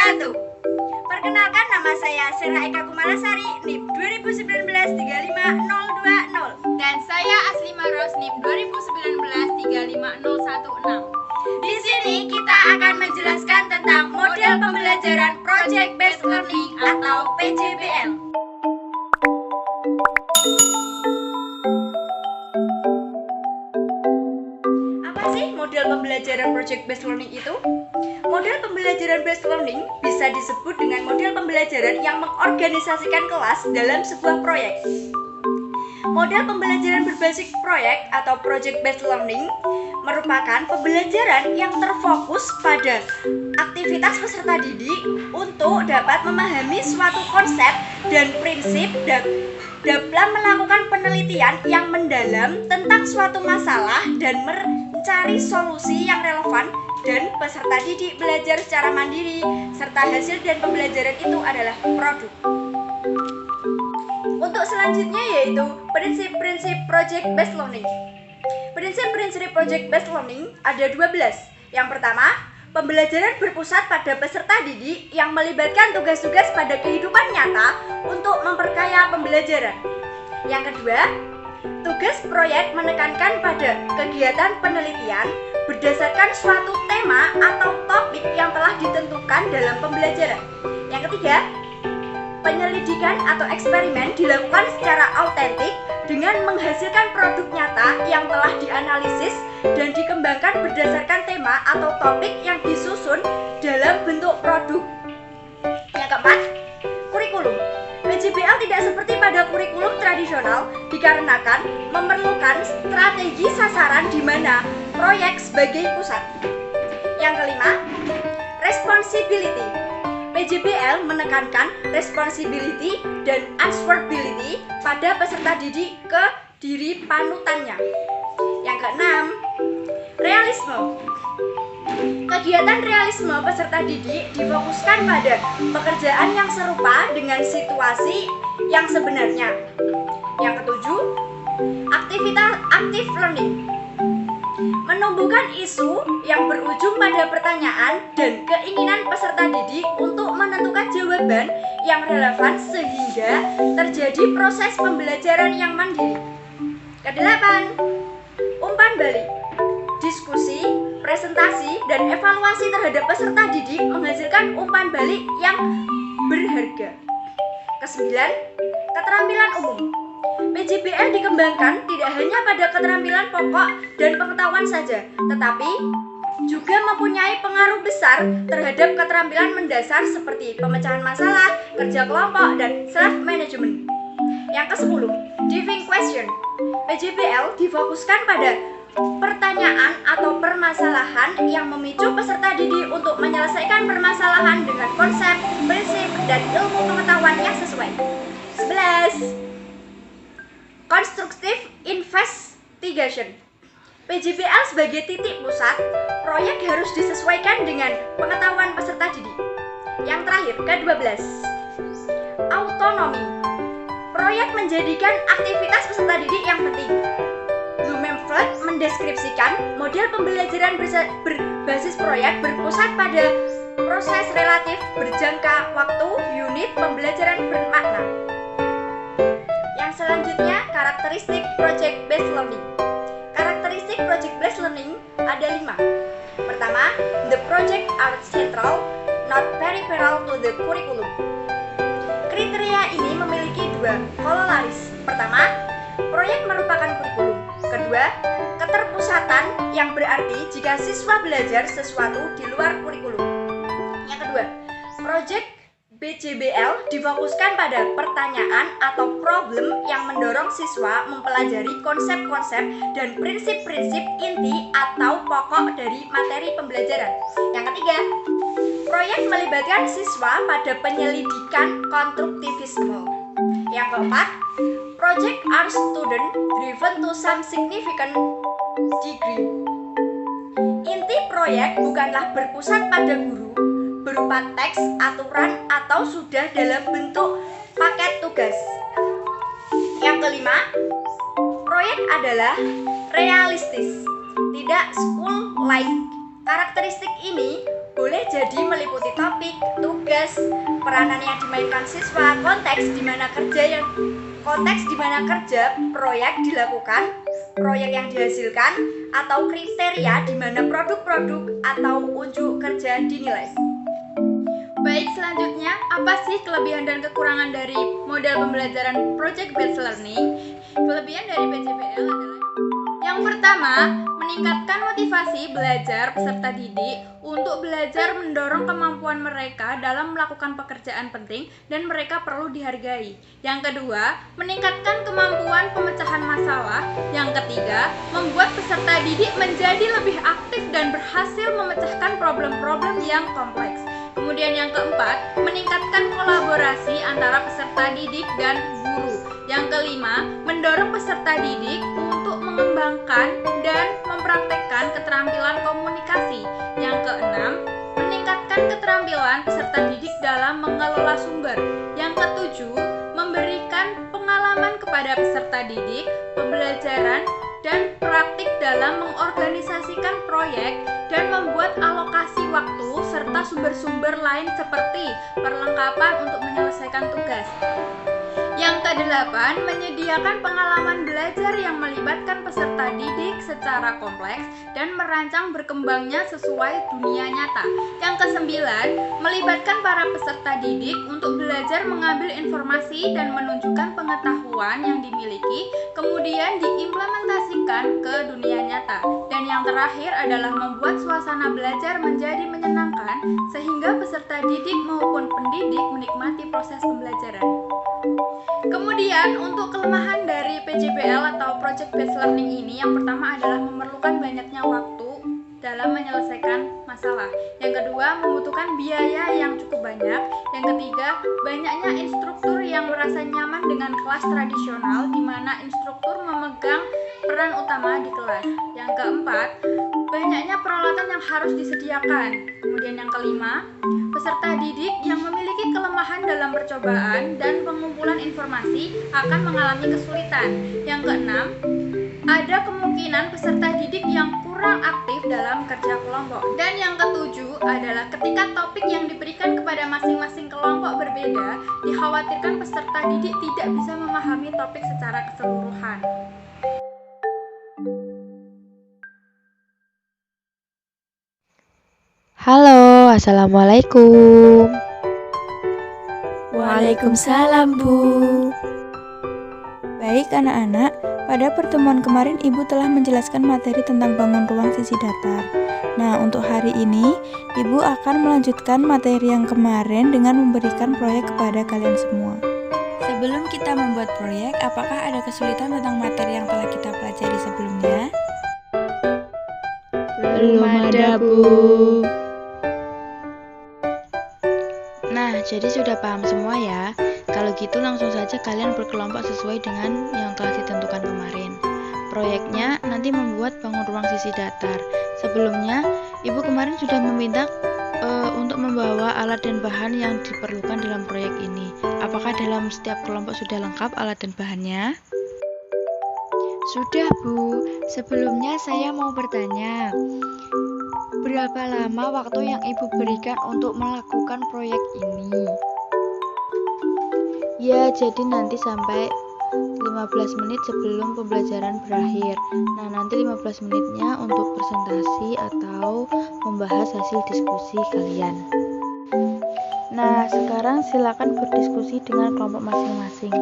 wabarakatuh. Perkenalkan, nama saya Sera Eka Kumalasari, NIM 2019-35020. Dan saya Aslima Ros, NIM 2019-35016. Di sini kita akan menjelaskan tentang model pembelajaran Project Based Learning atau PJBL. Apa sih model pembelajaran Project Based Learning itu? Model pembelajaran based learning bisa disebut dengan model pembelajaran yang mengorganisasikan kelas dalam sebuah proyek. Model pembelajaran berbasis proyek atau project based learning merupakan pembelajaran yang terfokus pada aktivitas peserta didik untuk dapat memahami suatu konsep dan prinsip dalam melakukan penelitian yang mendalam tentang suatu masalah dan mencari solusi yang relevan, dan peserta didik belajar secara mandiri serta hasil dan pembelajaran itu adalah produk. Untuk selanjutnya yaitu prinsip-prinsip project based learning. Prinsip-prinsip project based learning ada 12. Yang pertama, pembelajaran berpusat pada peserta didik yang melibatkan tugas-tugas pada kehidupan nyata untuk memperkaya pembelajaran. Yang kedua, tugas proyek menekankan pada kegiatan penelitian berdasarkan suatu tema atau topik yang telah ditentukan dalam pembelajaran. Yang ketiga, penyelidikan atau eksperimen dilakukan secara autentik dengan menghasilkan produk nyata yang telah dianalisis dan dikembangkan berdasarkan tema atau topik yang disusun dalam bentuk produk. Yang keempat, kurikulum. PJBL tidak seperti pada kurikulum tradisional dikarenakan memerlukan strategi sasaran di mana proyek sebagai pusat. Yang kelima, responsibility. PJBL menekankan responsibility dan answerability pada peserta didik ke diri panutannya. Yang keenam, realisme. Kegiatan realisme peserta didik difokuskan pada pekerjaan yang serupa dengan situasi yang sebenarnya. Yang ketujuh, aktivitas active learning. Menumbuhkan isu yang berujung pada pertanyaan dan keinginan peserta didik untuk menentukan jawaban yang relevan sehingga terjadi proses pembelajaran yang mandiri. Kedelapan, umpan balik. Diskusi, presentasi, dan evaluasi terhadap peserta didik menghasilkan umpan balik yang berharga. Kesembilan, keterampilan umum. PJBL dikembangkan tidak hanya pada keterampilan pokok dan pengetahuan saja, tetapi juga mempunyai pengaruh besar terhadap keterampilan mendasar seperti pemecahan masalah, kerja kelompok, dan self-management. Yang ke-10, diving question. PJBL difokuskan pada pertanyaan atau permasalahan yang memicu peserta didik untuk menyelesaikan permasalahan dengan konsep, prinsip, dan ilmu pengetahuan yang sesuai. 11. Constructive investigation. PJBL sebagai titik pusat, proyek harus disesuaikan dengan pengetahuan peserta didik. Yang terakhir, ke-12. Autonomi. Proyek menjadikan aktivitas peserta didik yang penting. Blumenfeld mendeskripsikan model pembelajaran berbasis proyek berpusat pada proses relatif berjangka waktu, unit pembelajaran bermakna. Yang selanjutnya, karakteristik project based learning. Karakteristik project based learning ada 5. Pertama, the project are central, not peripheral to the curriculum. Kriteria ini memiliki 2 koloraris. Pertama, proyek merupakan kurikulum. Kedua, keterpusatan yang berarti jika siswa belajar sesuatu di luar kurikulum. Yang kedua, project PJBL difokuskan pada pertanyaan atau problem yang mendorong siswa mempelajari konsep-konsep dan prinsip-prinsip inti atau pokok dari materi pembelajaran. Yang ketiga, proyek melibatkan siswa pada penyelidikan konstruktivisme. Yang keempat, project are student driven to some significant degree. Inti proyek bukanlah berpusat pada guru berupa teks, aturan, atau sudah dalam bentuk paket tugas. Yang kelima, proyek adalah realistis, tidak school-like. Karakteristik ini boleh jadi meliputi topik, tugas, tugas, peranan yang dimainkan siswa, konteks di mana kerja proyek dilakukan, proyek yang dihasilkan, atau kriteria di mana produk-produk atau unjuk kerja dinilai. Baik, selanjutnya apa sih kelebihan dan kekurangan dari model pembelajaran Project Based Learning? Kelebihan dari PJBL adalah yang pertama, meningkatkan motivasi belajar peserta didik untuk belajar mendorong kemampuan mereka dalam melakukan pekerjaan penting dan mereka perlu dihargai. Yang kedua, meningkatkan kemampuan pemecahan masalah. Yang ketiga, membuat peserta didik menjadi lebih aktif dan berhasil memecahkan problem-problem yang kompleks. Kemudian yang keempat, meningkatkan kolaborasi antara peserta didik dan guru. Yang kelima, mendorong peserta didik untuk mengembangkan dan mempraktekkan keterampilan komunikasi. Yang keenam, meningkatkan keterampilan peserta didik dalam mengelola sumber. Yang ketujuh, memberikan pengalaman kepada peserta didik, pembelajaran dan praktik dalam mengorganisasikan proyek dan membuat alokasi waktu serta sumber-sumber lain seperti perlengkapan untuk menyelesaikan tugas. Yang kedelapan, menyediakan pengalaman belajar yang melibatkan peserta didik secara kompleks dan merancang berkembangnya sesuai dunia nyata. Yang kesembilan, melibatkan para peserta didik untuk belajar mengambil informasi dan menunjukkan pengetahuan yang dimiliki, kemudian diimplementasikan ke dunia nyata. Dan yang terakhir adalah membuat suasana belajar menjadi menyenangkan sehingga peserta didik maupun pendidik menikmati proses pembelajaran. Kemudian untuk kelemahan dari PJBL atau Project Based Learning ini, yang pertama adalah memerlukan banyaknya waktu dalam menyelesaikan masalah. Yang kedua, membutuhkan biaya yang cukup banyak. Yang ketiga, banyaknya instruktur yang merasa nyaman dengan kelas tradisional di mana instruktur memegang peran utama di kelas. Yang keempat, banyaknya peralatan yang harus disediakan. Kemudian yang kelima, peserta didik yang memiliki kelemahan dalam percobaan dan pengumpulan informasi akan mengalami kesulitan. Yang keenam, ada kemungkinan peserta didik yang kurang aktif dalam kerja kelompok. Dan yang ketujuh adalah ketika topik yang diberikan kepada masing-masing kelompok berbeda, dikhawatirkan peserta didik tidak bisa memahami topik secara keseluruhan. Halo, Assalamualaikum. Waalaikumsalam, Bu. Baik anak-anak, pada pertemuan kemarin Ibu telah menjelaskan materi tentang bangun ruang sisi datar. Nah, untuk hari ini, Ibu akan melanjutkan materi yang kemarin dengan memberikan proyek kepada kalian semua. Sebelum kita membuat proyek, apakah ada kesulitan tentang materi yang telah kita pelajari sebelumnya? Belum ada, Bu. Nah, jadi sudah paham semua ya. Kalau gitu langsung saja kalian berkelompok sesuai dengan yang telah ditentukan kemarin. Proyeknya nanti membuat bangun ruang sisi datar. Sebelumnya, Ibu kemarin sudah meminta untuk membawa alat dan bahan yang diperlukan dalam proyek ini. Apakah dalam setiap kelompok sudah lengkap alat dan bahannya? Sudah, Bu. Sebelumnya saya mau bertanya, berapa lama waktu yang Ibu berikan untuk melakukan proyek ini? Ya, jadi nanti sampai 15 menit sebelum pembelajaran berakhir. Nah, nanti 15 menitnya untuk presentasi atau membahas hasil diskusi kalian. Nah, sekarang silakan berdiskusi dengan kelompok masing-masing.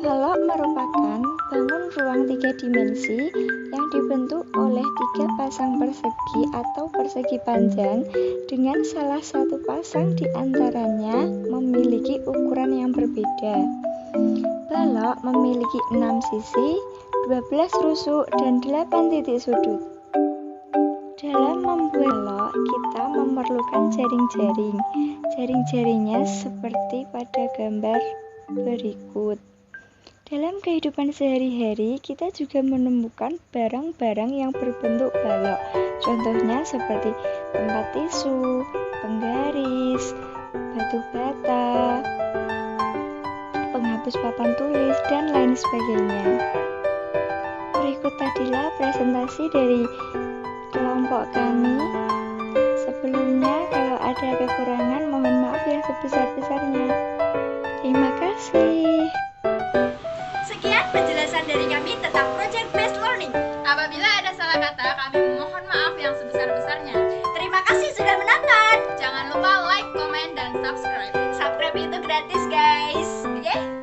Balok merupakan bangun ruang 3 dimensi yang dibentuk oleh 3 pasang persegi atau persegi panjang dengan salah satu pasang di antaranya memiliki ukuran yang berbeda. Balok memiliki 6 sisi, 12 rusuk, dan 8 titik sudut. Dalam membuat balok, kita memerlukan jaring-jaring. Jaring-jaringnya seperti pada gambar berikut. Dalam kehidupan sehari-hari, kita juga menemukan barang-barang yang berbentuk balok. Contohnya seperti tempat tisu, penggaris, batu bata, penghapus papan tulis, dan lain sebagainya. Berikut tadilah presentasi dari kelompok kami. Sebelumnya, kalau ada kekurangan, mohon maaf yang sebesar-besarnya. Terima kasih. Sekian penjelasan dari kami tentang Project Based Learning. Apabila ada salah kata, kami mohon maaf yang sebesar-besarnya. Terima kasih sudah menonton. Jangan lupa like, komen, dan subscribe. Subscribe itu gratis guys. Oke?